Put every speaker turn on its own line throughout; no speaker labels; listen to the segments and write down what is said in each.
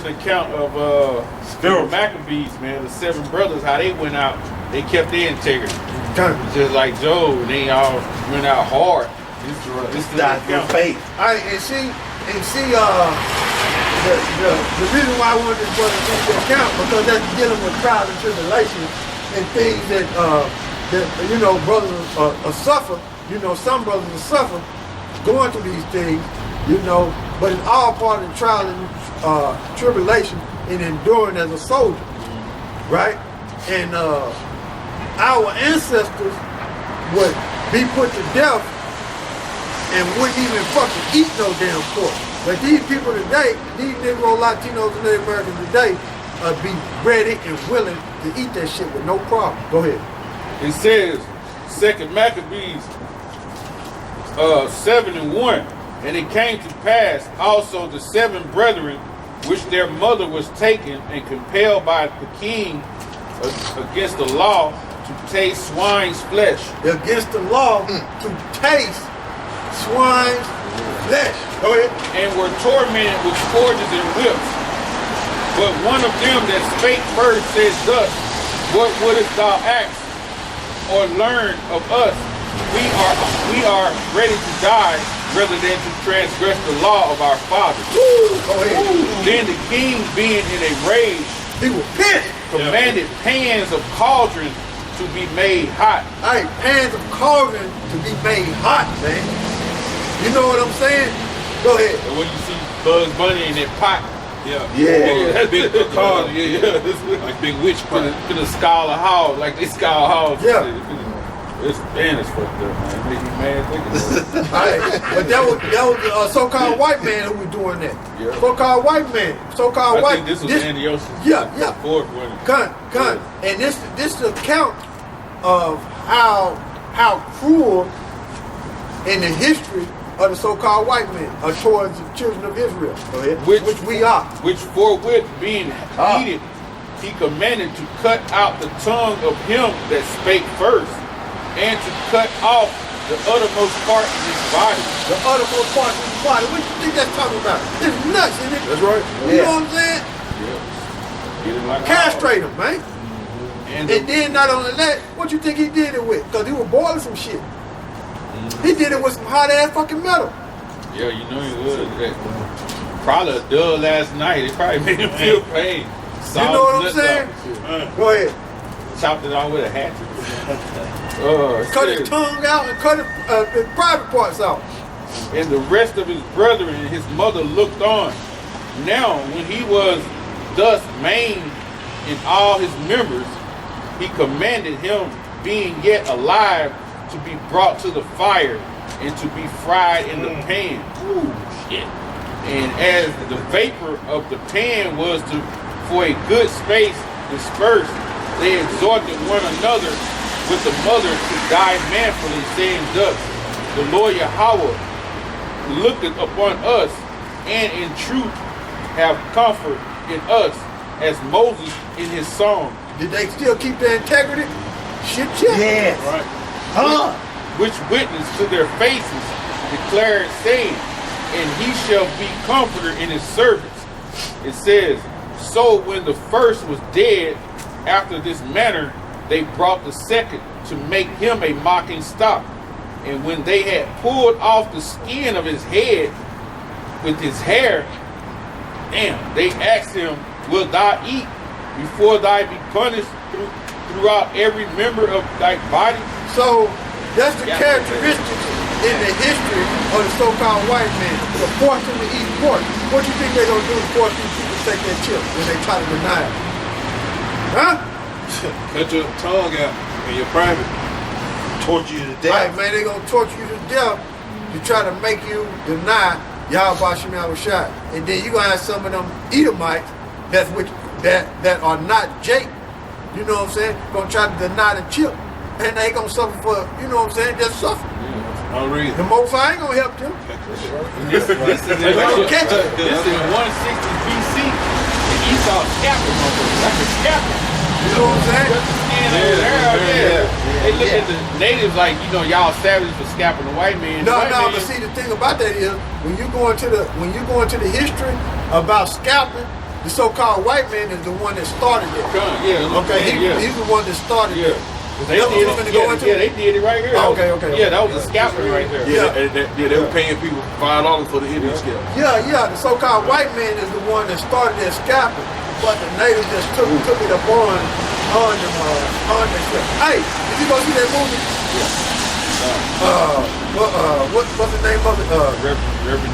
An account of the Maccabees, man, the 7 brothers, how they went out, they kept their integrity. Just like Job, they all went out hard. This is the
faith. And see, the reason why I wanted this brother to take into account, because that's dealing with trials and tribulations and things that you know, brothers suffer. You know, some brothers will suffer going through these things. You know, but it's all part of the trial and tribulation and enduring as a soldier, right? And our ancestors would be put to death and wouldn't even fucking eat no damn pork. But these people today, these Negro, Latinos, and Native Americans today, be ready and willing to eat that shit with no problem. Go ahead.
It says, 2nd Maccabees 7:1. And it came to pass also the 7 brethren, which their mother was taken and compelled by the king against the law to taste swine's flesh.
Against the law to taste swine's flesh. Go ahead.
And were tormented with scourges and whips. But one of them that spake first said thus, What wouldest thou ask or learn of us? We are ready to die rather than to transgress the law of our fathers.
Go ahead.
Then the king, being in a rage,
he was pissed.
Commanded pans of cauldrons to be made hot.
All right, pans of cauldrons to be made hot, man. You know what I'm saying? Go ahead.
And when you see Bugs Bunny in that pot,
that's big cauldron, like big witch pot.
In the Scholar Hall, like they Scholar Hall.
Yeah.
It's fucked up, man. It make me mad thinking about it.
Right. But that was a so-called white man who was doing that.
Yeah.
So-called white man. So-called
I
white.
think this was Antiochus.
Yeah.
Fourth one.
Gun. And this account of how cruel in the history of the so-called white men towards the children of Israel. Go ahead. Which we are.
Which forthwith being heated, he commanded to cut out the tongue of him that spake first, and to cut off the uttermost part of his body.
The uttermost part of his body. What do you think that's talking about? It's nuts, isn't it?
That's right.
You know what I'm saying?
Yeah. Get it like
castrate him, man. And then not only that, what you think he did it with? Because he was boiling some shit. He did it with some hot ass fucking metal.
Yeah, you know he was. Probably a dull last night. It probably made him feel pain.
You know what I'm saying? Go ahead.
Chopped it off with a hatchet.
Cut his tongue out and cut his private parts out.
And the rest of his brethren and his mother looked on. Now, when he was thus maimed in all his members, he commanded him, being yet alive, to be brought to the fire and to be fried in the pan. Ooh, shit. And as the vapor of the pan was for a good space dispersed, they exhorted one another with the mother to die manfully, saying thus, the Lord Yahweh looketh upon us, and in truth have comfort in us, as Moses in his song.
Did they still keep their integrity? Shit, yeah.
Yes. Right. Which witness to their faces declared, saying, and he shall be comforter in his servants. It says, so when the first was dead, after this manner, they brought the second to make him a mocking stock. And when they had pulled off the skin of his head with his hair, they asked him, wilt thou eat before thou be punished throughout every member of thy body?
So that's the characteristics in the history of the so-called white man. To force them to eat pork. What do you think they're going to do to force these people to take their chip when they try to deny it? Huh?
Cut your tongue out in your private. Torture you to death.
Right, man, they're going to torture you to death to try to make you deny Yahweh Shem Shai. And then you're going to have some of them Edomites that are not Jake. You know what I'm saying? Going to try to deny the chip. And they ain't going to suffer for, you know what I'm saying, just suffer.
No reason.
The Most High ain't going to help them.
This is in 160 BC. And Esau scalped him. That's a scalpel.
You know what I'm saying?
They look at the natives like, you know, y'all savages for scalping the white man.
No, but see, the thing about that is when you go into the history about scalping, the so-called white man is the one that started it.
Yeah.
Okay, he's the one that started it.
They did it right here.
Okay.
Yeah, that was a scalping right there.
They were paying people $5 for the Indian scalp.
Yeah, the so-called white man is the one that started that scalping, but the natives just took it upon themselves. Hey, did you go see that movie? What's the name of it?
Reverend.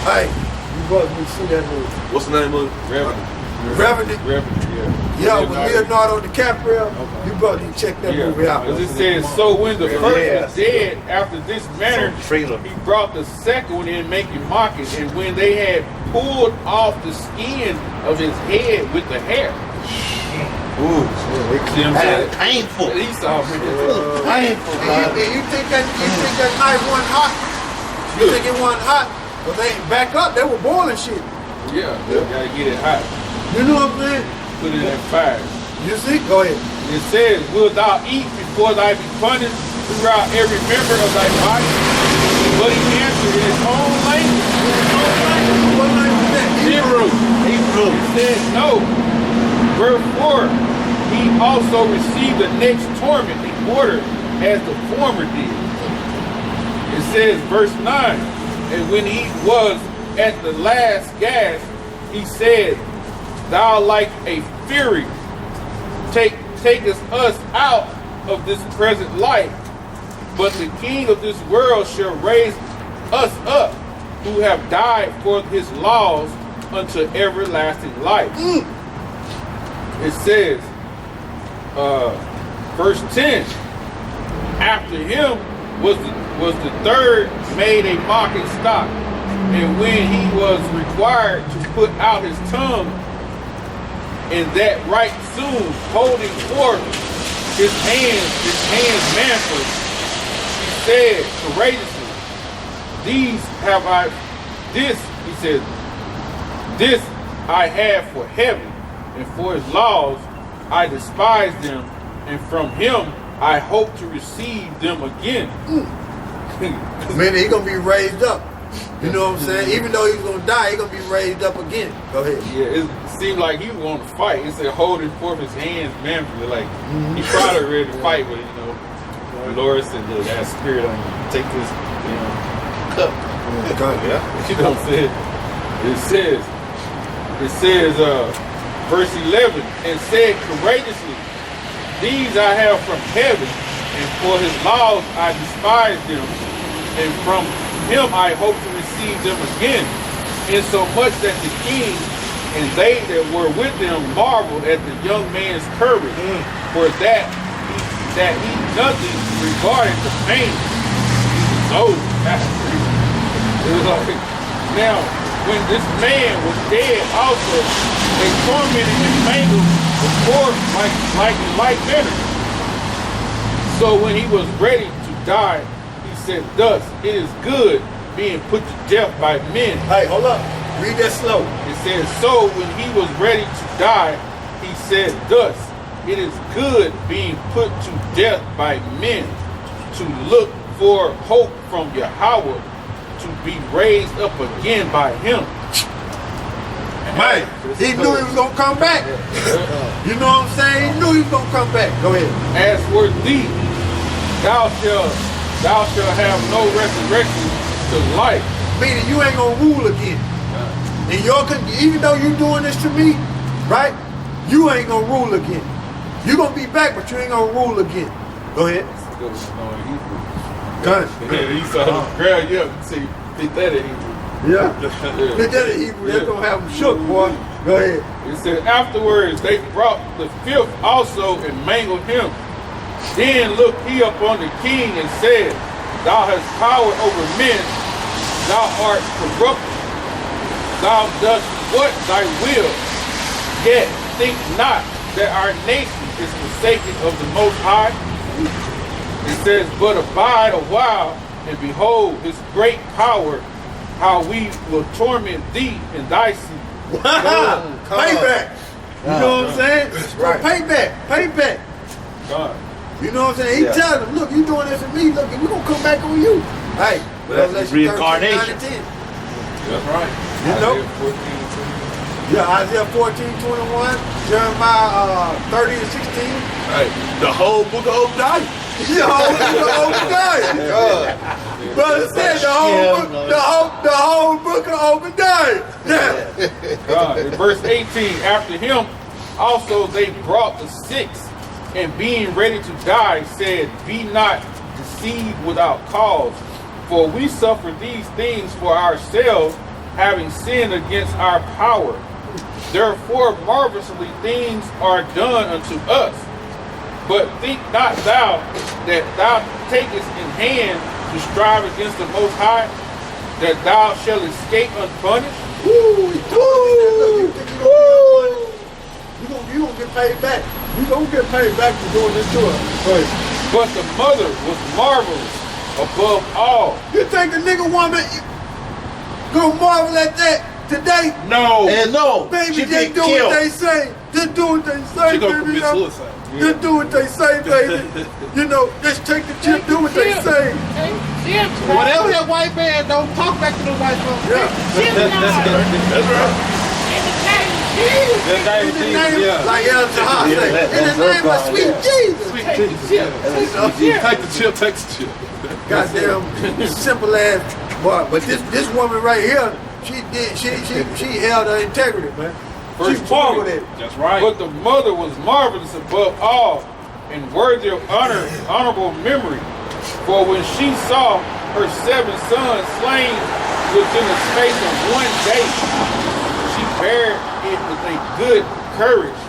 Hey, you brothers need to see that movie.
What's the name of it?
Revenant. Yeah, with Leonardo DiCaprio.
Okay.
You brothers need to check that movie out.
As it says, so when the first was dead, after this manner, he brought the second one in, making mocking. And when they had pulled off the skin of his head with the hair.
Ooh,
See what I'm saying?
painful.
Esau,
Painful.
And you think that knife wasn't hot? You think it wasn't hot? But they back up, they were boiling shit.
Yeah, gotta get it hot.
You know what I'm saying?
Put it in fire.
You see? Go ahead.
It says, wilt thou eat before thy be punished throughout every member of thy body? But he answered in his own language.
What language is that?
Hebrew. He said, no. Verse 4, he also received the next torment in order as the former did. It says, verse 9, and when he was at the last gasp, he said, thou like a fury, takest us out of this present life, but the king of this world shall raise us up, who have died for his laws unto everlasting life. It says, verse 10, after him was the third made a mocking stock, and when he was required to put out his tongue, and that right soon, holding forth his hands manfully, he said courageously, this I have for heaven, and for his laws I despise them, and from him I hope to receive them again.
Man, he's gonna be raised up. You know what I'm saying? Even though he's gonna die, he's gonna be raised up again. Go ahead.
Yeah, it seemed like he was going to fight. It said holding forth his hands manfully, like he probably ready to fight, but the Lord said, look, that spirit on you. Take this, cup. You know what I'm saying? It says, verse 11, and said courageously, these I have from heaven, and for his laws I despise them, and from him I hope to receive them again, insomuch that the king and they that were with them marveled at the young man's courage, for that he nothing regarded the pain. He was old. It was like, now, when this man was dead also, they tormented and mangled the corpse like vinegar. So when he was ready to die, he said, thus, it is good being put to death by men.
Hey, hold up. Read that slow.
It says, so when he was ready to die, he said, thus, it is good being put to death by men, to look for hope from Yahweh, to be raised up again by him.
Man, he knew he was gonna come back. You know what I'm saying? He knew he was gonna come back. Go ahead.
As for thee, thou shalt have no resurrection to life.
Meaning you ain't gonna rule again. And even though you're doing this to me, right? You ain't gonna rule again. You're gonna be back, but you ain't gonna rule again. Go ahead. Gun.
He saw him grab you up and say, think that in Hebrew.
Yeah. Think that in Hebrew. That's gonna have him shook, boy. Go ahead.
It said, afterwards they brought the fifth also and mangled him. Then looked he upon the king and said, thou hast power over men, thou art corrupted. Thou dost what thy will, yet think not that our nation is forsaken of the Most High. It says, but abide a while, and behold his great power, how we will torment thee and thy seed.
Payback. You know what I'm saying? Right. Payback.
God.
You know what I'm saying? He tells them, look, you doing this to me, look, we're going to come back on you. Hey,
that's reincarnation.
That's right.
You know? Yeah, Isaiah 14:21, Jeremiah 30 and 16.
Right. The whole book of Obadiah.
The whole book of Obadiah. Brother said the whole book of Obadiah. Yeah.
God. In verse 18, after him also they brought the sick, and being ready to die, said, Be not deceived without cause, for we suffer these things for ourselves, having sinned against our power. Therefore marvelously things are done unto us. But think not thou that thou takest in hand to strive against the Most High, that thou shalt escape unpunished?
You gonna get paid back. You gonna get paid back for doing this to us.
But the mother was marvelous above all.
You think a nigga woman gonna marvel at that today?
No.
And no,
Baby,
she
just
get
do
killed.
what they say. Just do what they say,
She gonna
baby.
commit suicide.
Just do what they say, baby. You know, just take the chip, do what they say.
Whatever that white man don't talk back to the white folks.
Yeah.
That's right.
In the name, like El Jahar say, in the name of sweet Jesus.
Take the chip, take the chip.
Goddamn simple ass boy. But this woman right here, she held her integrity, man.
Verse
She marveled
20.
at it.
That's right.
But the mother was marvelous above all, and worthy of honorable memory. For when she saw her 7 sons slain within the space of 1 day, she bare it with a good courage,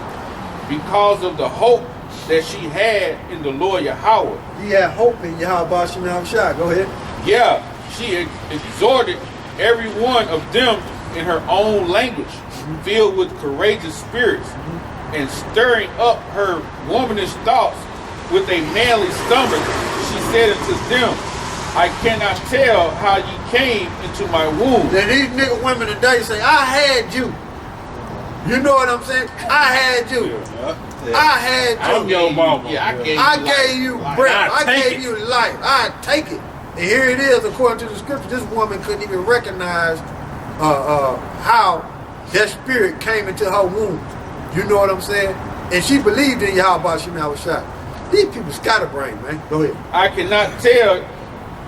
because of the hope that she had in the Lord Yahweh.
He had hope in Yahweh Shem Shah. Go ahead.
Yeah, she exhorted every one of them in her own language, filled with courageous spirits, and stirring up her womanish thoughts with a manly stomach. She said unto them, I cannot tell how ye came into my womb.
Then these nigga women today say, I had you. You know what I'm saying? I had you. I had you.
I'm your mama.
Yeah,
I gave you breath. I
take
gave you life. I take it. And here it is, according to the scripture, this woman couldn't even recognize how that spirit came into her womb. You know what I'm saying? And she believed in Yahweh Shem Shah. These people scatterbrained, man. Go ahead.
I cannot tell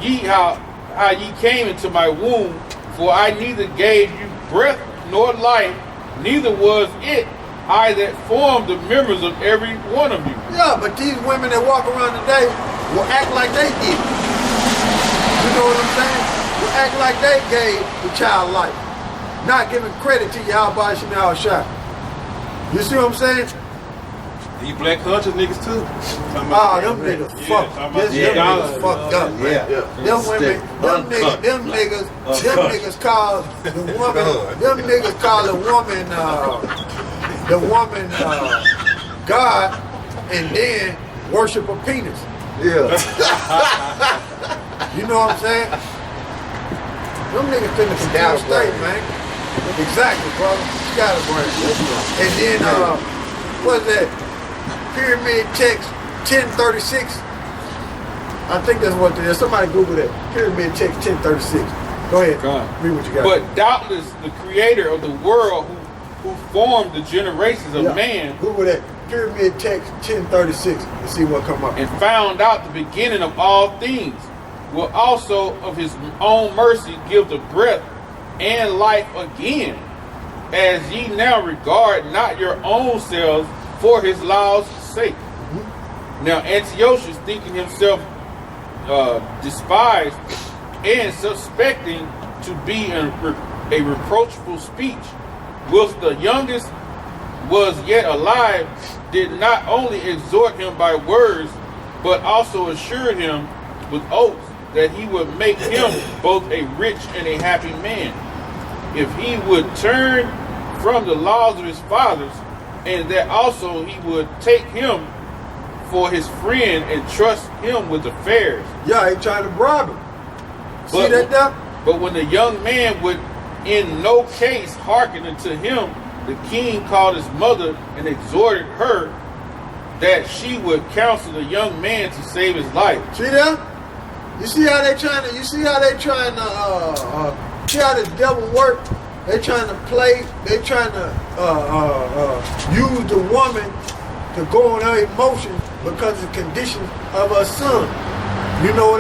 ye how ye came into my womb, for I neither gave you breath nor life, neither was it I that formed the members of every one of you.
Yeah, but these women that walk around today will act like they did. You know what I'm saying? Will act like they gave the child life. Not giving credit to Yahweh Shem Shah. You see what I'm saying?
You black conscious niggas too.
Them niggas fucked. Them niggas fucked up, man. Them women, them niggas call the woman God, and then worship a penis.
Yeah.
You know what I'm saying? Them niggas finna control state, man. Exactly, brother. Scatterbrain. And then what's that? Pyramid text 1036. I think that's what it is. Somebody Google that. Pyramid text 1036. Go ahead.
God.
Read what you got.
But doubtless the creator of the world who formed the generations of man
Google that. Pyramid text 1036 and see what come up.
and found out the beginning of all things will also of his own mercy give the breath and life again, as ye now regard not your own selves for his law's sake. Now Antiochus, thinking himself despised and suspecting to be a reproachful speech, whilst the youngest was yet alive, did not only exhort him by words, but also assured him with oaths that he would make him both a rich and a happy man, if he would turn from the laws of his fathers, and that also he would take him for his friend and trust him with affairs.
Yeah, he trying to bribe him. See that now?
But when the young man would in no case hearken unto him, the king called his mother and exhorted her that she would counsel the young man to save his life.
See that? You see how they trying to see how this devil work? They trying to play. They trying to use the woman to go on her emotions because of the condition of her son. You know what